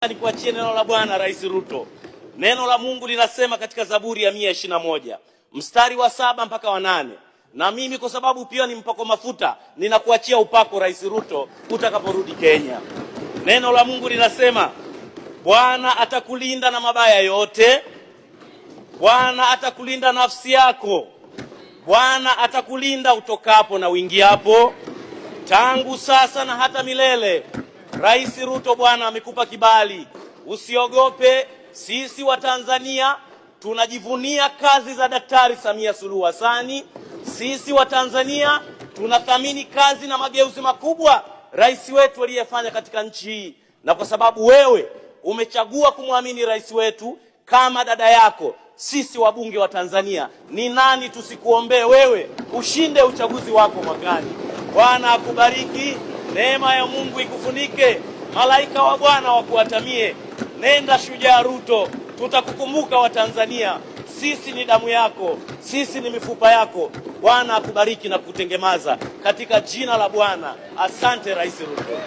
Nikuachie neno la Bwana Rais Ruto. Neno la Mungu linasema katika Zaburi ya 121 mstari wa 7 mpaka wa 8. Na mimi kwa sababu pia ni mpako mafuta, ninakuachia upako Rais Ruto utakaporudi Kenya. Neno la Mungu linasema Bwana atakulinda na mabaya yote. Bwana atakulinda nafsi yako. Bwana atakulinda utokapo na uingiapo, tangu sasa na hata milele. Rais Ruto, Bwana amekupa kibali. Usiogope, sisi wa Tanzania tunajivunia kazi za Daktari Samia Suluhu Hassan. Sisi wa Tanzania tunathamini kazi na mageuzi makubwa rais wetu aliyefanya katika nchi hii. Na kwa sababu wewe umechagua kumwamini rais wetu kama dada yako, sisi wabunge wa Tanzania, ni nani tusikuombee wewe ushinde uchaguzi wako mwakani. Bwana akubariki. Neema ya Mungu ikufunike. Malaika wa Bwana wakuatamie. Nenda shujaa Ruto, tutakukumbuka wa Tanzania. Sisi ni damu yako, sisi ni mifupa yako. Bwana akubariki na kutengemaza katika jina la Bwana. Asante Rais Ruto.